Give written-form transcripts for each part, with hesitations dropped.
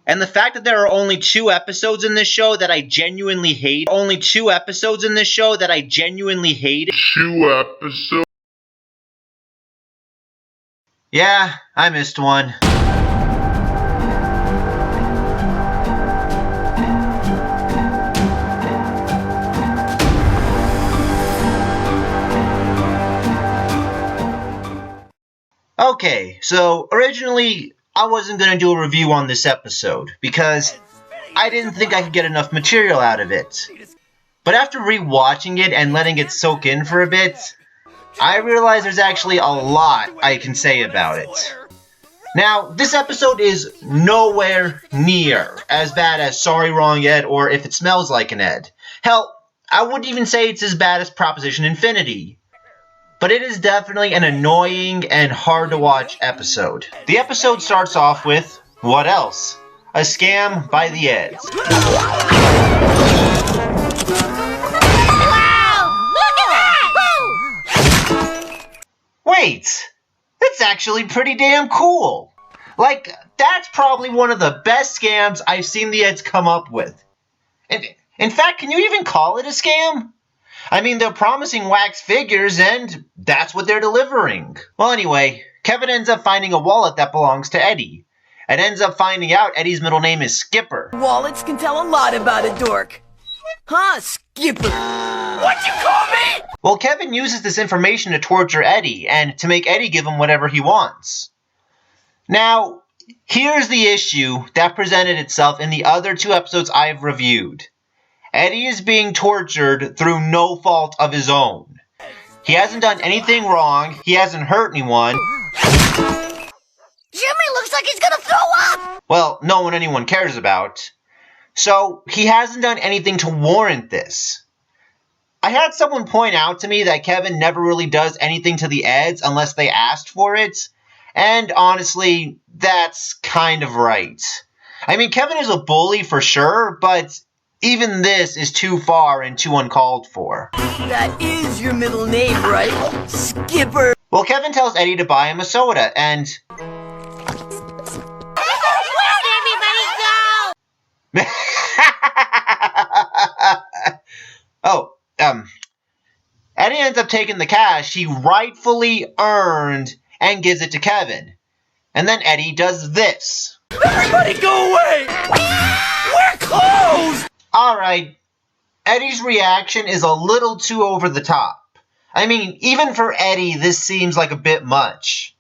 And the fact that there are only 2 episodes in this show that I genuinely hate. Only 2 episodes in this show that I genuinely hate. 2 episodes? Yeah, I missed one. Okay, so originally I wasn't going to do a review on this episode because I didn't think I could get enough material out of it. But after rewatching it and letting it soak in for a bit, I realized there's actually a lot I can say about it. Now, this episode is nowhere near as bad as Sorry Wrong Ed or If It Smells Like an Ed. Hell, I wouldn't even say it's as bad as Proposition Infinity. But it is definitely an annoying and hard to watch episode. The episode starts off with, what else? A scam by the Edds. Wow! Look at that! Wait! That's actually pretty damn cool! Like, that's probably one of the best scams I've seen the Edds come up with. In fact, can you even call it a scam? I mean, they're promising wax figures, and that's what they're delivering. Well, anyway, Kevin ends up finding a wallet that belongs to Eddy, and ends up finding out Eddy's middle name is Skipper. Wallets can tell a lot about a dork. Huh, Skipper? What'd you call me? Well, Kevin uses this information to torture Eddy, and to make Eddy give him whatever he wants. Now, here's the issue that presented itself in the other 2 episodes I've reviewed. Eddy is being tortured through no fault of his own. He hasn't done anything wrong, he hasn't hurt anyone. Jimmy looks like he's gonna throw up! Well, no one anyone cares about. So, he hasn't done anything to warrant this. I had someone point out to me that Kevin never really does anything to the Edds unless they asked for it. And honestly, that's kind of right. I mean, Kevin is a bully for sure, but even this is too far and too uncalled for. That is your middle name, right? Skipper. Well, Kevin tells Eddy to buy him a soda, and Where'd everybody go? Eddy ends up taking the cash he rightfully earned and gives it to Kevin. And then Eddy does this. Everybody go away! We're closed! Alright, Eddy's reaction is a little too over the top. I mean, even for Eddy, this seems like a bit much.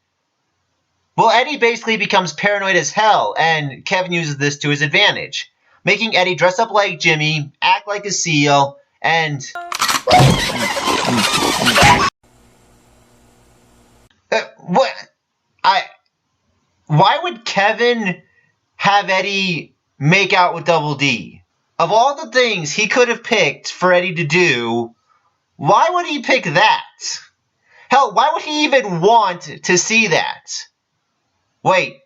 Well, Eddy basically becomes paranoid as hell, and Kevin uses this to his advantage, making Eddy dress up like Jimmy, act like a seal, and why would Kevin have Eddy make out with Double D? Of all the things he could have picked for Eddy to do, why would he pick that? Hell, why would he even want to see that? Wait,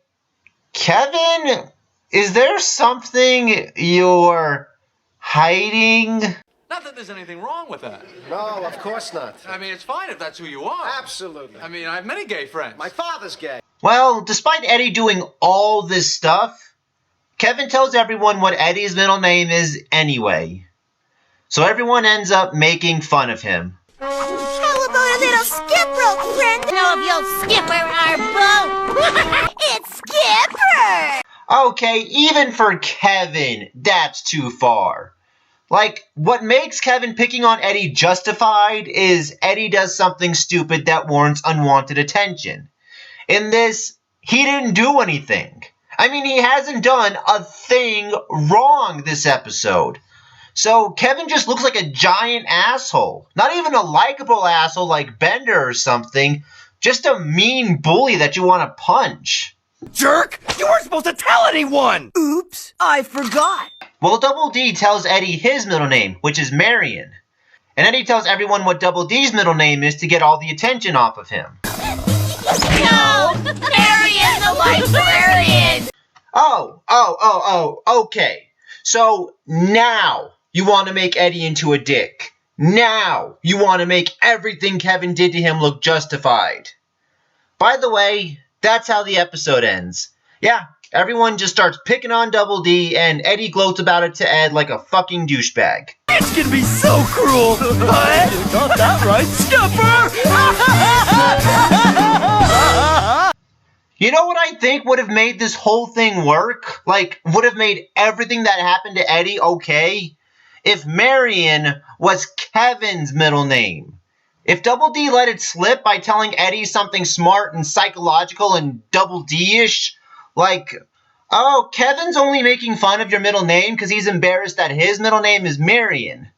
Kevin, is there something you're hiding? Not that there's anything wrong with that. No, of course not. I mean, it's fine if that's who you are. Absolutely. I mean, I have many gay friends. My father's gay. Well, despite Eddy doing all this stuff, Kevin tells everyone what Eddy's middle name is anyway. So everyone ends up making fun of him. How about a little skip rope, friend? No, if you'll skipper our boat. It's Skipper! Okay, even for Kevin, that's too far. Like, what makes Kevin picking on Eddy justified is Eddy does something stupid that warrants unwanted attention. In this, he didn't do anything. I mean, he hasn't done a thing wrong this episode. So Kevin just looks like a giant asshole. Not even a likable asshole like Bender or something. Just a mean bully that you want to punch. Jerk! You weren't supposed to tell anyone! Oops, I forgot. Well, Double D tells Eddy his middle name, which is Marion. And Eddy tells everyone what Double D's middle name is to get all the attention off of him. No! Marion the librarian! Okay. So now you want to make Eddy into a dick. Now you want to make everything Kevin did to him look justified. By the way, that's how the episode ends. Yeah, everyone just starts picking on Double D, and Eddy gloats about it to Ed like a fucking douchebag. It's gonna be so cruel! Ed, you got that right, Skipper! You know what I think would have made this whole thing work? Like, would have made everything that happened to Eddy okay? If Marion was Kevin's middle name. If Double D let it slip by telling Eddy something smart and psychological and Double D-ish, like, oh, Kevin's only making fun of your middle name because he's embarrassed that his middle name is Marion.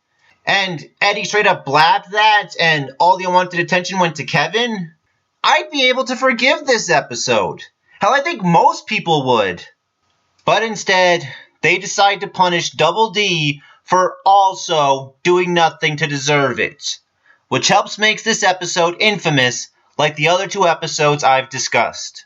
And Eddy straight up blabbed that and all the unwanted attention went to Kevin, I'd be able to forgive this episode. Hell, I think most people would. But instead, they decide to punish Double D for also doing nothing to deserve it, which helps make this episode infamous like the other two episodes I've discussed.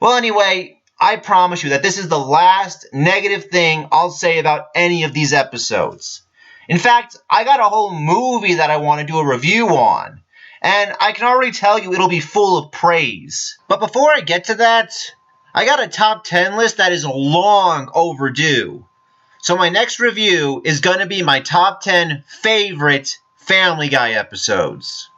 Well, anyway, I promise you that this is the last negative thing I'll say about any of these episodes. In fact, I got a whole movie that I want to do a review on, and I can already tell you it'll be full of praise. But before I get to that, I got a top 10 list that is long overdue. So my next review is going to be my top 10 favorite Family Guy episodes.